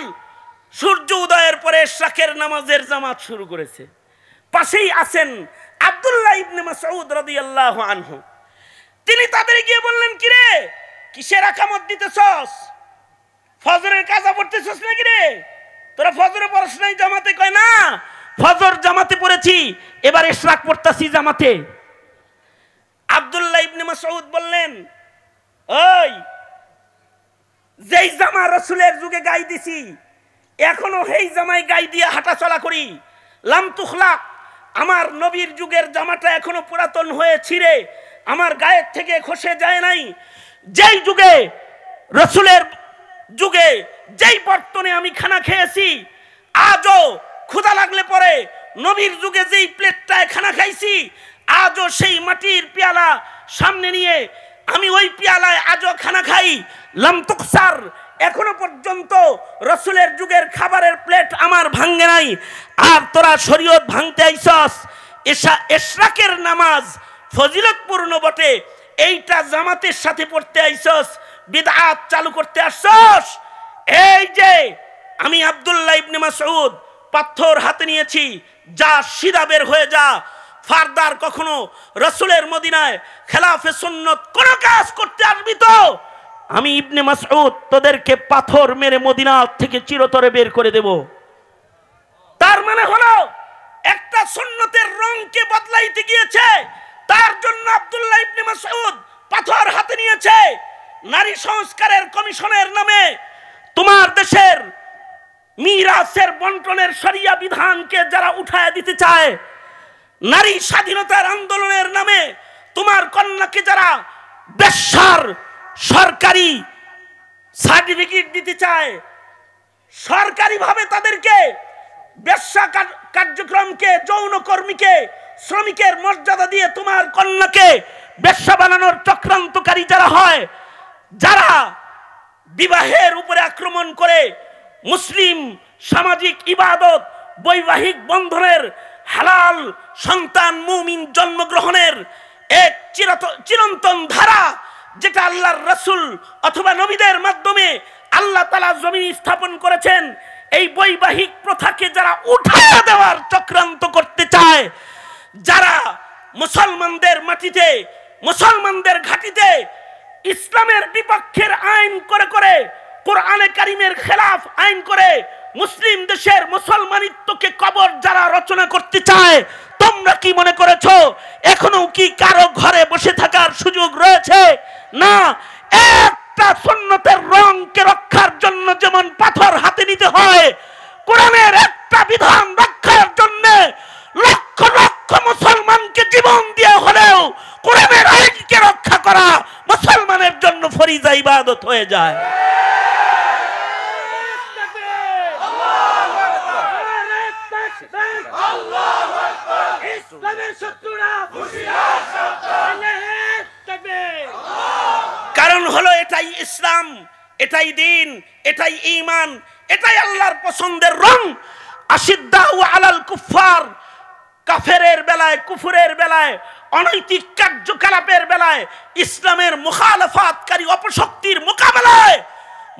সূর্য উদয়ের পরে ইশরাকের নামাজের জামাত শুরু করেছে। পাশেই আছেন আব্দুল্লাহ ইবনে মাসউদ রাদিয়াল্লাহু আনহু। তিনি তাদের গিয়ে বললেন, কিরে কিসের আকামত দিতেছস? ফজরের কাজা পড়তেছস নাকি রে? তোরা ফজরে পড়ছ নাই জামাতে? কয় না, ফজর জামাতে পড়েছি, এবার ইশরাক পড়তাছি জামাতে। আব্দুল্লাহ ইবনে মাসউদ বললেন, ওই যেই জামা রাসূলের যুগে গাই দিছি, এখনো সেই জামাই গাই দিয়ে হাঁটা চলা করি। লাম তুখলাক, আমার নবীর যুগের জামাটা এখনো পুরাতন হয়ে ছিঁড়ে আমার গায়ের থেকে খসে যায় নাই। যেই যুগে রাসূলের যুগে যেই বর্তনে আমি খানা খেয়েছি, আজও ক্ষুধা লাগলে পরে নবীর যুগে যেই প্লেটটায় খানা খাইছি, আজও সেই মাটির পেয়ালা, সামনে নিয়ে আমি ওই পেয়ালায় আজও খানা খাই, লাম তুকসার, এখনো পর্যন্ত রসুলের যুগের খাবারের প্লেট আমার ভাঙ্গে নাই। আর তোরা শরীয়ত ভাঙতে আইছস, ইশরাকের নামাজ ফজিলতপূর্ণ বটে, এইটা জামাতের সাথে পড়তে আইছস, বিদআত চালু করতে আসছস। এই যে আমি আব্দুল্লাহ ইবনে মাসউদ পাথর হাতে নিয়েছি, যা সিধা বের হয়ে যা, ফারদার কখনো রসুলের মদিনায় খেলাফে সুন্নত কোন কাজ করতে আসবি তো আমি ইবনে মাসউদ তোদেরকে পাথর মেরে মদিনা থেকে চিরতরে বের করে দেব। তার মানে হলো একটা সুন্নতের রংকে বদলাইতে গিয়েছে, তার জন্য আব্দুল্লাহ ইবনে মাসউদ পাথর হাতে নিয়েছে। নারী সংস্কারের কমিশনের নামে তোমার দেশের মিরাসের বন্টনের শরিয়া বিধানকে যারা উঠায় দিতে চায়, নারী স্বাধীনতার আন্দোলনের নামে তোমার কন্যাকে যারা বেশ্যার সরকারি সার্টিফিকেট দিতে চায়, সরকারিভাবে তাদেরকে বেশ্যা কার্যক্রমকে, যৌনকর্মীকে, শ্রমিকের মর্যাদা দিয়ে তোমার কন্যাকে বেশ্যা বানানোর চক্রান্তকারী যারা হয়, যারা বিবাহের উপরে আক্রমণ করে মুসলিম সামাজিক ইবাদত, বৈবাহিক বন্ধনের, হালাল সন্তান মুমিন জন্মগ্রহণের এক চিরন্তন ধারা, যেটা আল্লাহর রাসূল অথবা নবীদের মাধ্যমে আল্লাহ তাআলা জমিনে স্থাপন করেছেন, এই বৈবাহিক প্রথাকে যারা উঠায় দেওয়ার চক্রান্ত করতে চায়, যারা মুসলমানদের মাটিতে, মুসলমানদের ঘাটিতে ইসলামের বিপক্ষের আইন করে করে, কোরআনে কারিমের খেলাফ আইন করে মুসলিম দেশের মুসলমানিত্বকে কবর যারা রচনা করতে চায়, তোমরা কি মনে করেছো এখনো কি কারো ঘরে বসে থাকার সুযোগ রয়েছে? না। একটা সুন্নতের রংকে রক্ষার জন্য যেমন পাথর হাতে নিতে হয়, কোরআনের একটা বিধান রক্ষার জন্য লক্ষ লক্ষ মুসলমানকে জীবন দিয়ে হলেও কোরআনের আইনকে রক্ষা করা মুসলমানের জন্য ফরিজা ইবাদত হয়ে যায়। কারণ হলো এটাই ইসলাম, এটাই দিন, এটাই ঈমান, এটাই আল্লাহর পছন্দের রং। আশিদ্দাউ আলাল কুফার, কাফেরের বেলায়, কুফরের বেলায়, অনৈতিক কার্যকলাপের বেলায়, ইসলামের মুখালাফাতকারী অপশক্তির মোকাবেলায়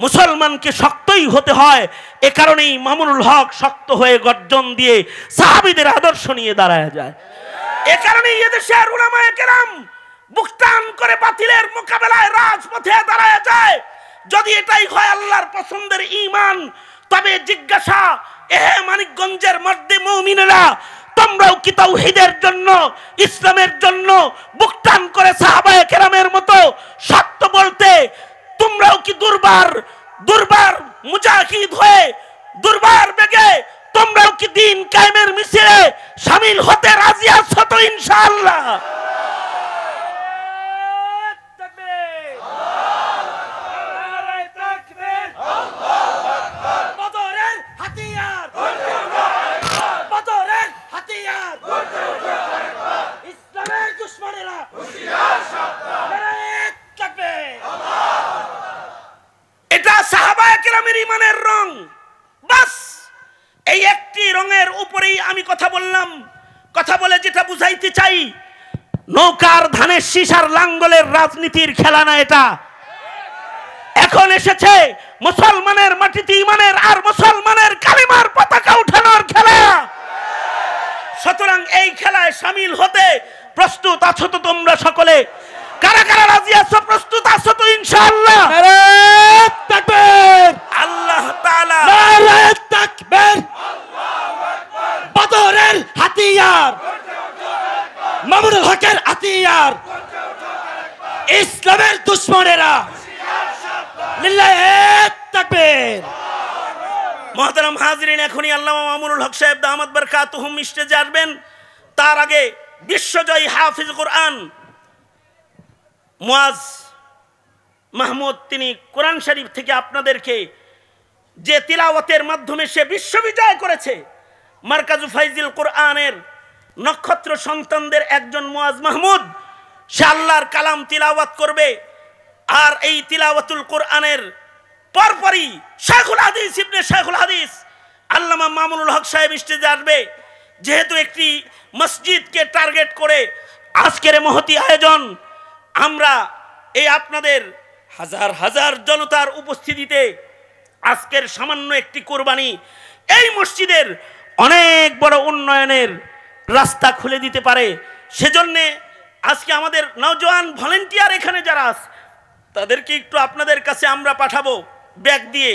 মুসলমানকে শক্তই হতে হয়। এ কারণেই মামুনুল হক শক্ত হয়ে গর্জন দিয়ে সাহাবীদের আদর্শ নিয়ে দাঁড়ায় যায়। এ কারণেই এদেশের উলামায়ে কেরাম বুক টান করে বাতিলের মোকাবেলায় রাজপথে দাঁড়ায় যায়। যদি এটাই হয় আল্লাহর পছন্দের ঈমান, তবে জিজ্ঞাসা, এ মানিকগঞ্জের মর্দে মুমিনেরা, তোমরাও কি তাওহীদের জন্য, ইসলামের জন্য বুক টান করে সাহাবায়ে কেরামের মতো সত্য বলতে, তোমরাও কি দুর্বার মুজাহিদ হয়ে, দুর্বার বেগে তোমরাও কি দিন কায়েমের মিছিলে শামিল হতে রাজি আছো তো ইনশাআল্লাহ? এটা সাহাবায়ে কেরামের ঈমানের রং। বাস এই একটি রঙের উপরেই আমি কথা বললাম। কথা বলে যেটা বুঝাইতে চাই, নৌকার ধানের শীষার লাঙ্গলের রাজনীতির খেলা না এটা। এখন এসেছে মুসলমানের মাটিতে ঈমানের আর মুসলমানের কালিমার পতাকা উঠানোর খেলা। সুতরাং এই খেলায় শামিল হতে প্রস্তুত আছো তো তোমরা সকলে? কারা কারা রাজি আছো, প্রস্তুত আছো তো ইনশাআল্লাহ? নারে তাকবীর, আল্লাহ তাআলা নারে তাকবীর, আল্লাহু আকবার। বদরের হাতিয়ার, মামুনুল হকের হাতিয়ার, ইসলামের দুশমনেরা, লিল্লাহি তাকবীর। মুহতারাম হাজিরিন, এখনই আল্লামা মামুনুল হক সাহেব দামাত বারাকাতুহুম স্টেজে আসবেন। তার আগে বিশ্বজয়ী হাফিজ কোরআন মুয়াজ মাহমুদ, তিনি কোরআন শরীফ থেকে আপনাদেরকে যে তিলাওয়াতের মাধ্যমে সে বিশ্ববিজয় করেছে, মারকাজু ফাইজিল কোরআনের নক্ষত্র সন্তানদের একজন মুয়াজ মাহমুদ, সে আল্লাহর কালাম তিলাওয়াত করবে। আর এই তিলাওয়াতুল কোরআনের পরপরই শেখুল হাদিস ইবনে শেখুল হাদিস আল্লামা মামুনুল হক সাহেব স্টেজে আসবে। যেহেতু একটি মসজিদকে টার্গেট করে আজকের মহতি আয়োজন, আমরা এই আপনাদের হাজার হাজার জনতার উপস্থিতিতে আজকের সামান্য একটি কোরবানি এই মসজিদের অনেক বড় উন্নয়নের রাস্তা খুলে দিতে পারে। সেজন্যে আজকে আমাদের নওজোয়ান ভলেন্টিয়ার এখানে যারা আছে তাদেরকে একটু আপনাদের কাছে আমরা পাঠাবো ব্যাগ দিয়ে।